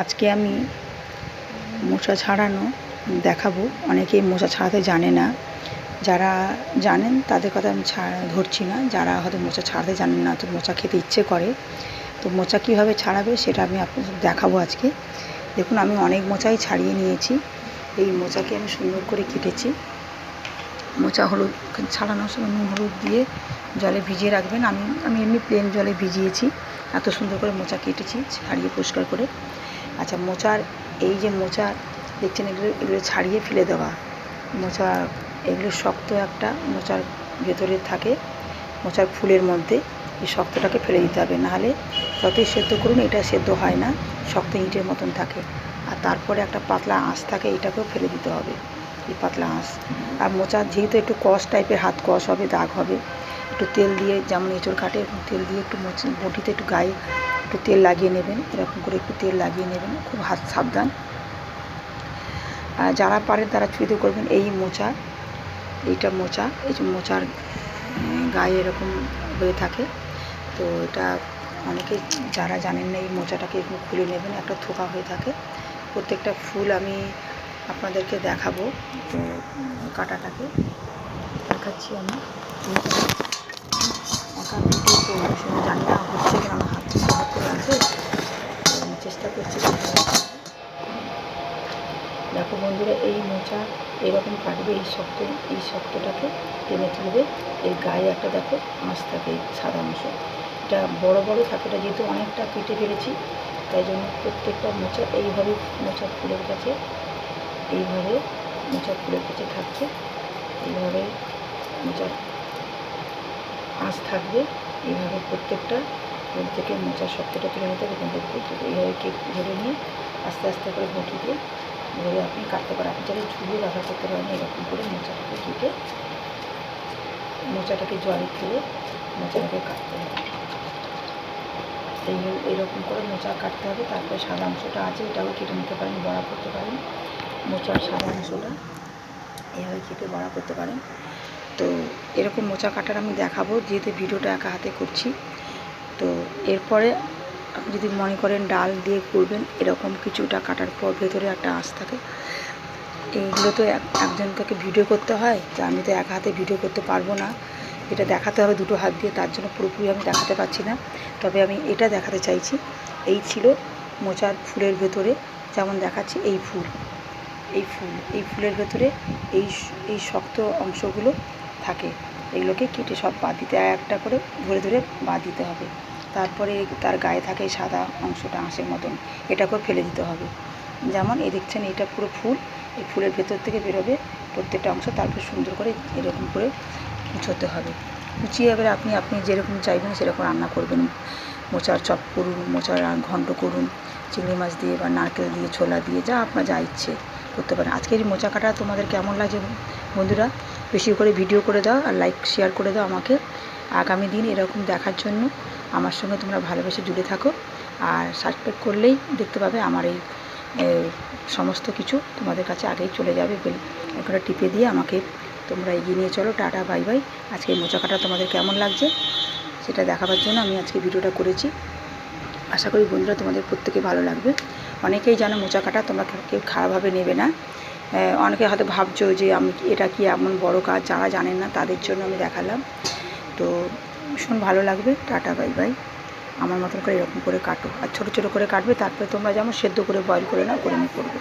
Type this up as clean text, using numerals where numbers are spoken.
আজকে আমি মোচা ছাড়ানো দেখাবো। অনেকেই মোচা ছাড়াতে জানে না, যারা জানেন তাদের কথা আমি ধরছি না। যারা হয়তো মোচা ছাড়াতে জানেন না, তো মোচা খেতে ইচ্ছে করে, তো মোচা কীভাবে ছাড়াবে সেটা আমি আপনাদের দেখাবো আজকে। দেখুন, আমি অনেক মোচাই ছাড়িয়ে নিয়েছি। এই মোচাকে আমি সুন্দর করে কেটেছি। মোচা হলুদ ছাড়ানোর সময় নুন হলুদ দিয়ে জলে ভিজিয়ে রাখবেন। আমি এমনি প্লেন জলে ভিজিয়েছি। এত সুন্দর করে মোচা কেটেছি ছাড়িয়ে পরিষ্কার করে। আচ্ছা, মোচার এই যে মোচা দেখছেন, এগুলো ছাড়িয়ে ফেলে দেওয়া মোচা, এগুলো শক্ত একটা মোচার ভেতরে থাকে, মোচার ফুলের মধ্যে এই শক্তটাকে ফেলে দিতে হবে, নাহলে যতই সেদ্ধ করুন এটা সেদ্ধ হয় না, শক্ত ইঁটের মতন থাকে। আর তারপরে একটা পাতলা আঁশ থাকে, এটাকেও ফেলে দিতে হবে, এই পাতলা আঁশ। আর মোচা যেহেতু একটু কষ টাইপের, হাত কষ হবে, দাগ হবে, একটু তেল দিয়ে, যেমন এঁচোড় কাটে এরকম তেল দিয়ে একটু বটিতে একটু গায়ে একটু তেল লাগিয়ে নেবেন, এরকম করে একটু তেল লাগিয়ে নেবেন, খুব হাত সাবধান। যারা পারেন তারা ছুঁতে করবেন। এই মোচা, এইটা মোচা, এই যে মোচার গায়ে এরকম হয়ে থাকে, তো এটা অনেকে যারা জানেন না, এই মোচাটাকে একটু খুলে নেবেন, একটা থোকা হয়ে থাকে। প্রত্যেকটা ফুল আমি আপনাদেরকে দেখাবো, তো কাটাটাকে দেখাচ্ছি আমি। একা ভিডিও করবো সেটা জানি না হচ্ছে কিনা, আমার হাত করে আছে, আমি চেষ্টা করছি। দেখো বন্ধুরা, এই মোচা এরকম কাটবে, এই শক্তটাকে টেনে তুলবে। এর গায়ে একটা দেখো আঁশ থাকে, সাদা অংশ, এটা বড় বড় থাকে। এটা যেহেতু অনেকটা কেটে ফেলেছি, তাই জন্য প্রত্যেকটা মোচা এইভাবে, মোচা ফুলের কাছে এইভাবে, মোচা ফুলের কাছে থাকছে, এইভাবে মোচার আঁশ থাকবে। এইভাবে প্রত্যেকটা ফুল থেকে মোচার শক্তটা তুলে নিতে হবে। এইভাবে ধরে নিয়ে আস্তে আস্তে করে বটিতে ধরে আপনি কাটতে পারেন। আপনি যারা ঝুলিয়ে ব্যবহার করতে পারেন, এরকম করে মোচাটাকে কেটে, মোচাটাকে জলে ফেলে মোচাটাকে কাটতে হবে। এইরকম করে মোচা কাটতে হবে। তারপরে সাদা অংশটা আছে, এটাও কেটে নিতে পারেন, বড়া করতে পারেন। মোচার সাদা অংশটা এইভাবে কেটে বড়া করতে পারেন। তো এরকম মোচা কাটার আমি দেখাবো, যেহেতু ভিডিওটা একা হাতে করছি। তো এরপরে আপনি যদি মনে করেন ডাল দিয়ে করবেন, এরকম কিছুটা কাটার পর ভেতরে একটা আঁশ থাকে। এইগুলো তো একজনকে ভিডিও করতে হয়, তো আমি তো এক হাতে ভিডিও করতে পারবো না, এটা দেখাতে হবে দুটো হাত দিয়ে, তার জন্য পুরোপুরি আমি দেখাতে পারছি না। তবে আমি এটা দেখাতে চাইছি। এই ছিল মোচার ফুলের ভেতরে, যেমন দেখাচ্ছি এই ফুলের ভেতরে এই শক্ত অংশগুলো থাকে। এগুলোকে কেটে সব বাদ দিতে, একটা করে ধরে ধরে বাদ দিতে হবে। তারপরে তার গায়ে থাকে সাদা অংশটা আঁশের মতন, এটাকেও ফেলে দিতে হবে। যেমন এই দেখছেন, এটা পুরো ফুল, এই ফুলের ভেতর থেকে বেরোবে প্রত্যেকটা অংশ। তারপর সুন্দর করে এরকম করে কুচোতে হবে। কুচিয়ে এবারে আপনি যেরকম চাইবেন সেরকম রান্না করবেন। মোচার চপ করুন, মোচার ঘন্ট করুন, চিংড়ি মাছ দিয়ে বা নারকেল দিয়ে, ছোলা দিয়ে, যা আপনার যা ইচ্ছে করতে পারেন। আজকের এই মোচা কাটা তোমাদের কেমন লাগছে বন্ধুরা? বেশি করে ভিডিও করে দাও আর লাইক শেয়ার করে দাও আমাকে। আগামী দিন এরকম দেখার জন্য আমার সঙ্গে তোমরা ভালোবেসে জুড়ে থাকো। আর সাবস্ক্রাইব করলেই দেখতে পাবে আমার এই সমস্ত কিছু তোমাদের কাছে আগেই চলে যাবে। বেল আইকনটা টিপে দিয়ে আমাকে তোমরা এগিয়ে নিয়ে চলো। Tata, bye bye. আজকে এই মোচা কাটা তোমাদের কেমন লাগছে সেটা দেখাবার জন্য আমি আজকে ভিডিওটা করেছি। আশা করি বন্ধুরা তোমাদের প্রত্যেকে ভালো লাগবে। অনেকেই জানো মোচা কাটা, তোমরা কেউ খারাপভাবে নেবে না। অনেকে হয়তো ভাবছো যে আমি এটা কি এমন বড় কাজ, যারা জানেন না তাদের জন্য আমি দেখালাম। তো ভীষণ ভালো লাগবে। Tata, bye bye. আমার মতন করে এরকম করে কাটো, আর ছোটো ছোটো করে কাটবে। তারপরে তোমরা যেমন সেদ্ধ করে বয়েল করে নাও, করে নিয়ে করবে।